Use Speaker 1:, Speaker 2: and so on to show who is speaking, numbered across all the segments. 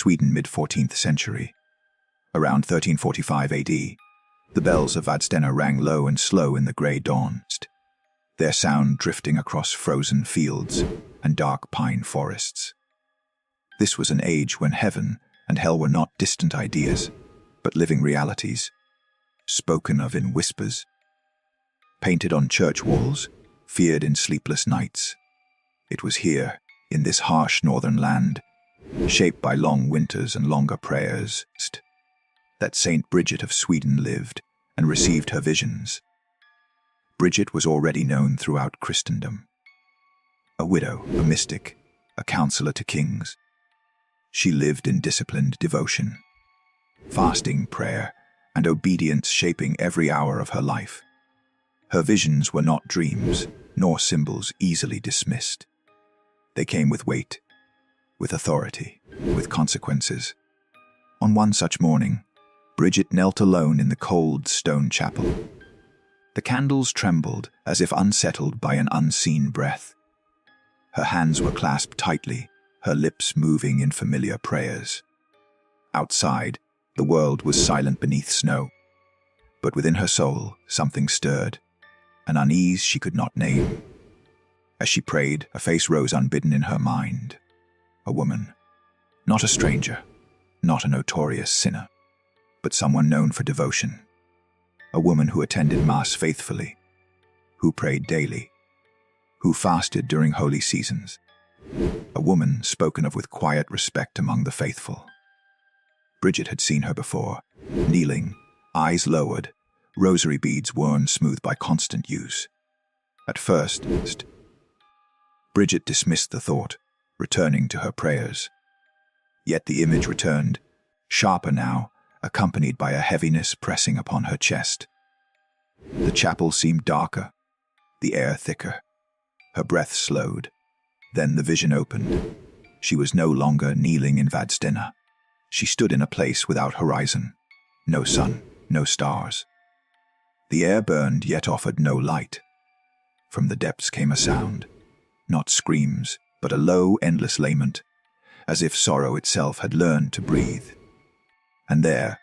Speaker 1: Sweden, mid-14th century. Around 1345 AD, the bells of Vadstena rang low and slow in the grey dawn, their sound drifting across frozen fields and dark pine forests. This was an age when heaven and hell were not distant ideas, but living realities, spoken of in whispers, painted on church walls, feared in sleepless nights. It was here, in this harsh northern land, shaped by long winters and longer prayers, that Saint Bridget of Sweden lived and received her visions. Bridget was already known throughout Christendom. A widow, a mystic, a counselor to kings. She lived in disciplined devotion, fasting, prayer, and obedience shaping every hour of her life. Her visions were not dreams, nor symbols easily dismissed. They came with weight, with authority, with consequences. On one such morning, Bridget knelt alone in the cold stone chapel. The candles trembled as if unsettled by an unseen breath. Her hands were clasped tightly, her lips moving in familiar prayers. Outside, the world was silent beneath snow. But within her soul, something stirred, an unease she could not name. As she prayed, a face rose unbidden in her mind. A woman, not a stranger, not a notorious sinner, but someone known for devotion. A woman who attended Mass faithfully, who prayed daily, who fasted during holy seasons. A woman spoken of with quiet respect among the faithful. Bridget had seen her before, kneeling, eyes lowered, rosary beads worn smooth by constant use. At first, Bridget dismissed the thought, returning to her prayers. Yet the image returned, sharper now, accompanied by a heaviness pressing upon her chest. The chapel seemed darker, the air thicker. Her breath slowed. Then the vision opened. She was no longer kneeling in Vadstena. She stood in a place without horizon. No sun, no stars. The air burned yet offered no light. From the depths came a sound, not screams, but a low, endless lament, as if sorrow itself had learned to breathe. And there,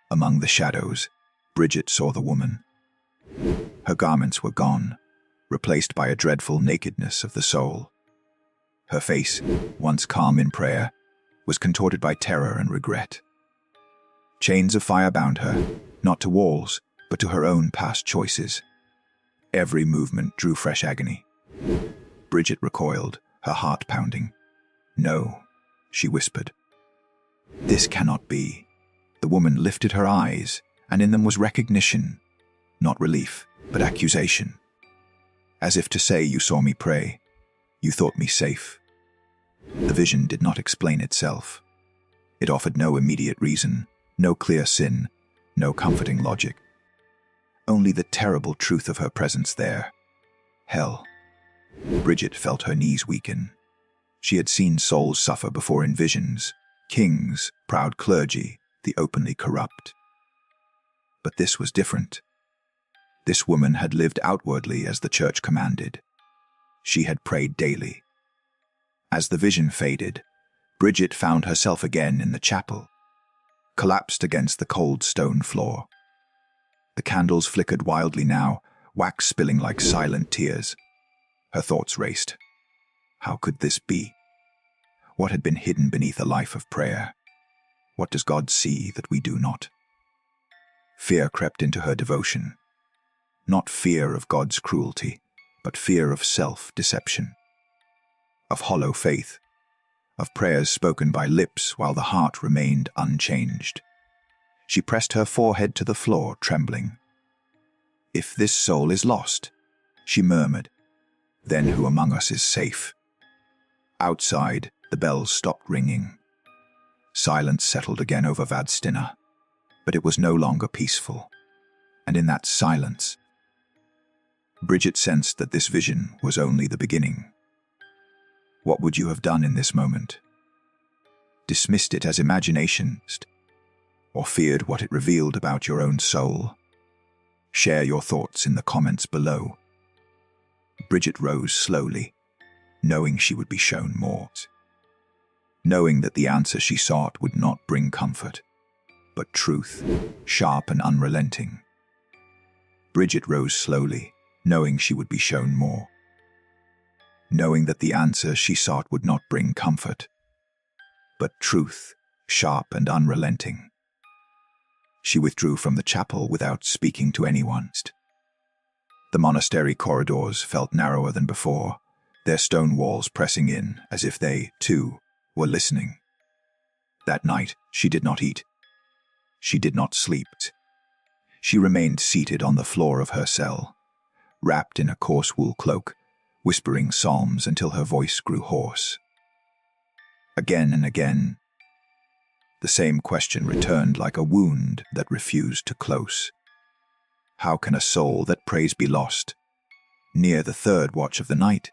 Speaker 1: among the shadows, Bridget saw the woman. Her garments were gone, replaced by a dreadful nakedness of the soul. Her face, once calm in prayer, was contorted by terror and regret. Chains of fire bound her, not to walls, but to her own past choices. Every movement drew fresh agony. Bridget recoiled, her heart pounding. "No," she whispered. "This cannot be." The woman lifted her eyes, and in them was recognition, not relief, but accusation. As if to say, "You saw me pray. You thought me safe." The vision did not explain itself. It offered no immediate reason, no clear sin, no comforting logic. Only the terrible truth of her presence there. Hell. Bridget felt her knees weaken. She had seen souls suffer before in visions, kings, proud clergy, the openly corrupt. But this was different. This woman had lived outwardly as the church commanded. She had prayed daily. As the vision faded, Bridget found herself again in the chapel, collapsed against the cold stone floor. The candles flickered wildly now, wax spilling like silent tears. Her thoughts raced. How could this be? What had been hidden beneath a life of prayer? What does God see that we do not? Fear crept into her devotion. Not fear of God's cruelty, but fear of self-deception. Of hollow faith. Of prayers spoken by lips while the heart remained unchanged. She pressed her forehead to the floor, trembling. "If this soul is lost," she murmured, "then who among us is safe?" Outside, the bells stopped ringing. Silence settled again over Vadstena, but it was no longer peaceful. And in that silence, Bridget sensed that this vision was only the beginning. What would you have done in this moment? Dismissed it as imagination, or feared what it revealed about your own soul? Share your thoughts in the comments below. Bridget rose slowly, knowing she would be shown more. knowing that the answer she sought would not bring comfort, but truth, sharp and unrelenting. Bridget rose slowly, knowing she would be shown more. Knowing that the answer she sought would not bring comfort, but truth, sharp and unrelenting. She withdrew from the chapel without speaking to anyone. The monastery corridors felt narrower than before, their stone walls pressing in as if they, too, were listening. That night, she did not eat. She did not sleep. She remained seated on the floor of her cell, wrapped in a coarse wool cloak, whispering psalms until her voice grew hoarse. Again and again, the same question returned like a wound that refused to close. How can a soul that prays be lost? Near the third watch of the night,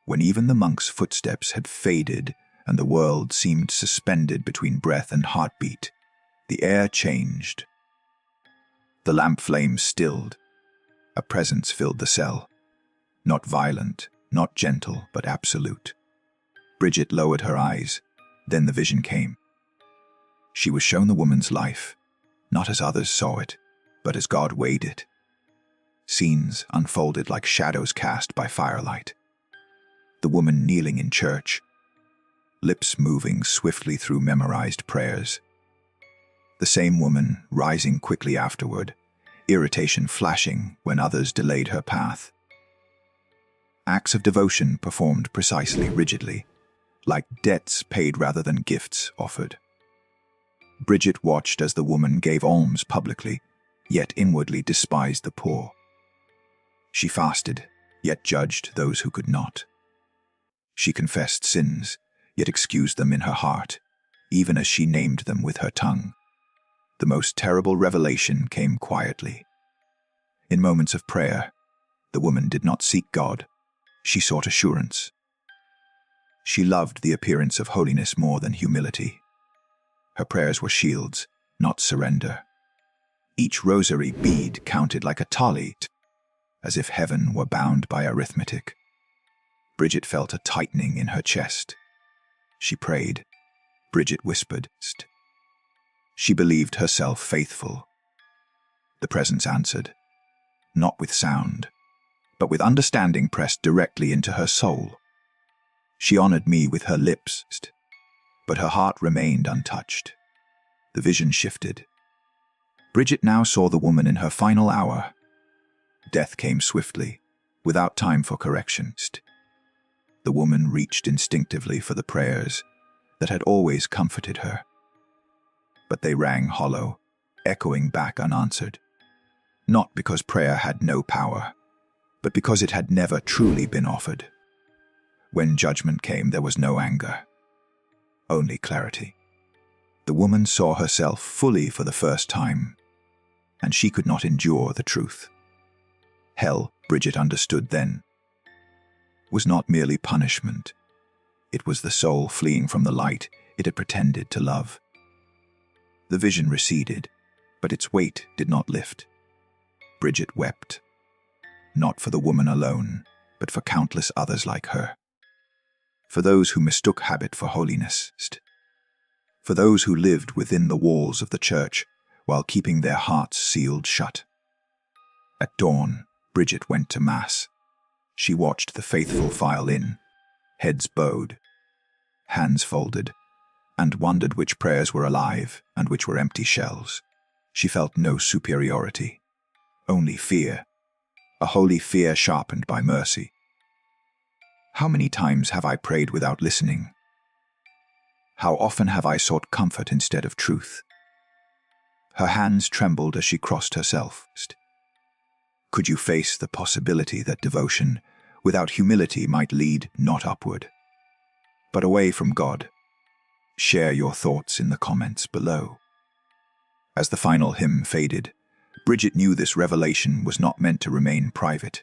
Speaker 1: when even the monk's footsteps had faded and the world seemed suspended between breath and heartbeat, the air changed. The lamp flame stilled. A presence filled the cell. Not violent, not gentle, but absolute. Bridget lowered her eyes. Then the vision came. She was shown the woman's life, not as others saw it, but as God weighed it. Scenes unfolded like shadows cast by firelight. The woman kneeling in church, lips moving swiftly through memorized prayers. The same woman rising quickly afterward, irritation flashing when others delayed her path. Acts of devotion performed precisely, rigidly, like debts paid rather than gifts offered. Bridget watched as the woman gave alms publicly, yet inwardly despised the poor. She fasted, yet judged those who could not. She confessed sins, yet excused them in her heart, even as she named them with her tongue. The most terrible revelation came quietly. In moments of prayer, the woman did not seek God. She sought assurance. She loved the appearance of holiness more than humility. Her prayers were shields, not surrender. Each rosary bead counted like a tally, as if heaven were bound by arithmetic. Bridget felt a tightening in her chest. She prayed. Bridget whispered. She believed herself faithful. The presence answered, not with sound, but with understanding pressed directly into her soul. She honored me with her lips, but her heart remained untouched. The vision shifted. Bridget now saw the woman in her final hour. Death came swiftly, without time for correction. The woman reached instinctively for the prayers that had always comforted her. But they rang hollow, echoing back unanswered. Not because prayer had no power, but because it had never truly been offered. When judgment came, there was no anger, only clarity. The woman saw herself fully for the first time, and she could not endure the truth. Hell, Bridget understood then, was not merely punishment. It was the soul fleeing from the light it had pretended to love. The vision receded, but its weight did not lift. Bridget wept, not for the woman alone, but for countless others like her. For those who mistook habit for holiness. For those who lived within the walls of the church while keeping their hearts sealed shut. At dawn, Bridget went to Mass. She watched the faithful file in, heads bowed, hands folded, and wondered which prayers were alive and which were empty shells. She felt no superiority, only fear, a holy fear sharpened by mercy. How many times have I prayed without listening? How often have I sought comfort instead of truth? Her hands trembled as she crossed herself. Could you face the possibility that devotion, without humility, might lead not upward, but away from God? Share your thoughts in the comments below. As the final hymn faded, Bridget knew this revelation was not meant to remain private.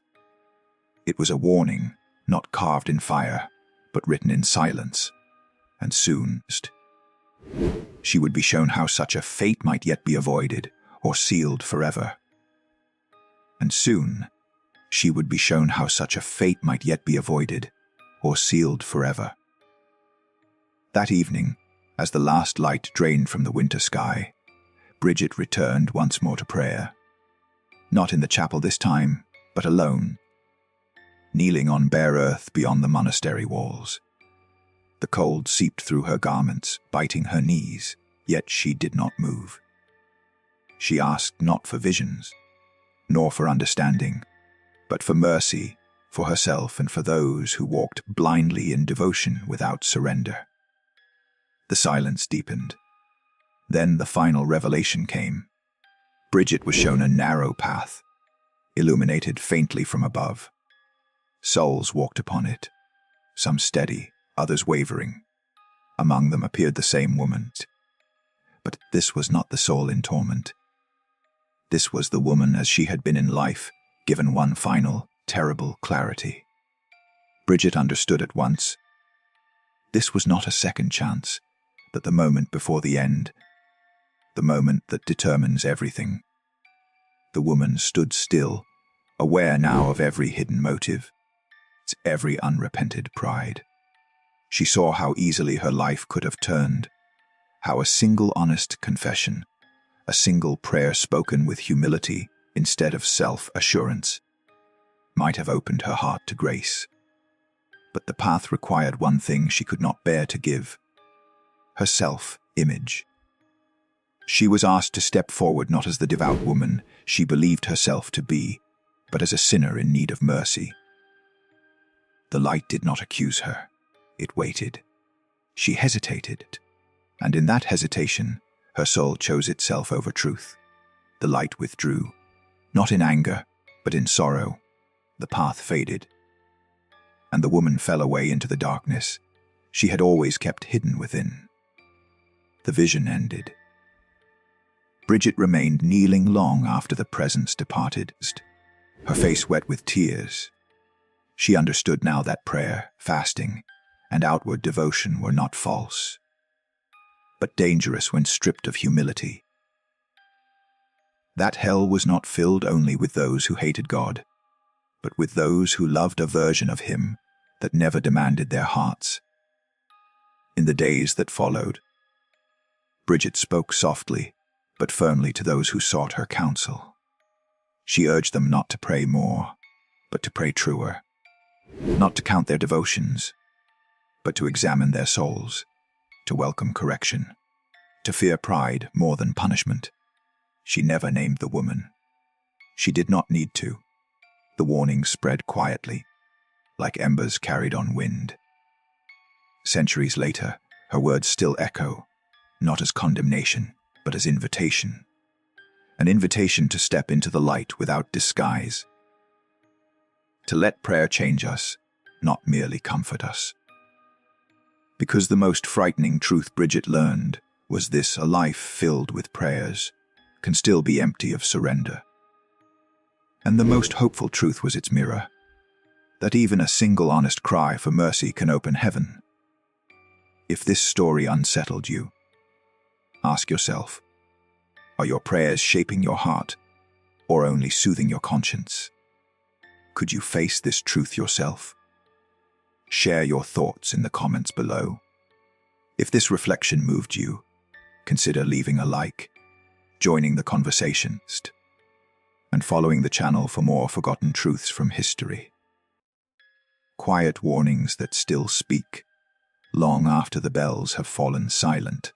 Speaker 1: It was a warning, not carved in fire, but written in silence. And soon, she would be shown how such a fate might yet be avoided or sealed forever. And soon, she would be shown how such a fate might yet be avoided or sealed forever. That evening, as the last light drained from the winter sky, Bridget returned once more to prayer. Not in the chapel this time, but alone, kneeling on bare earth beyond the monastery walls. The cold seeped through her garments, biting her knees, yet she did not move. She asked not for visions, nor for understanding, but for mercy, for herself and for those who walked blindly in devotion without surrender. The silence deepened. Then the final revelation came. Bridget was shown a narrow path, illuminated faintly from above. Souls walked upon it, some steady, others wavering. Among them appeared the same woman. But this was not the soul in torment. This was the woman as she had been in life, given one final, terrible clarity. Bridget understood at once. This was not a second chance, but the moment before the end, the moment that determines everything. The woman stood still, aware now of every hidden motive, every unrepented pride. She saw how easily her life could have turned, how a single honest confession, a single prayer spoken with humility instead of self-assurance, might have opened her heart to grace. But the path required one thing she could not bear to give: her self-image. She was asked to step forward not as the devout woman she believed herself to be, but as a sinner in need of mercy. The light did not accuse her. It waited. She hesitated, and in that hesitation, her soul chose itself over truth. The light withdrew, not in anger, but in sorrow. The path faded, and the woman fell away into the darkness she had always kept hidden within. The vision ended. Bridget remained kneeling long after the presence departed, her face wet with tears. She understood now that prayer, fasting, and outward devotion were not false, but dangerous when stripped of humility. That hell was not filled only with those who hated God, but with those who loved a version of Him that never demanded their hearts. In the days that followed, Bridget spoke softly, but firmly to those who sought her counsel. She urged them not to pray more, but to pray truer, not to count their devotions, but to examine their souls, to welcome correction, to fear pride more than punishment. She never named the woman. She did not need to. The warning spread quietly, like embers carried on wind. Centuries later, her words still echo, not as condemnation, but as invitation. An invitation to step into the light without disguise. To let prayer change us, not merely comfort us. Because the most frightening truth Bridget learned was this: a life filled with prayers can still be empty of surrender. And the most hopeful truth was its mirror, that even a single honest cry for mercy can open heaven. If this story unsettled you, ask yourself, are your prayers shaping your heart or only soothing your conscience? Could you face this truth yourself? Share your thoughts in the comments below. If this reflection moved you, consider leaving a like, joining the conversation, and following the channel for more forgotten truths from history. Quiet warnings that still speak, long after the bells have fallen silent.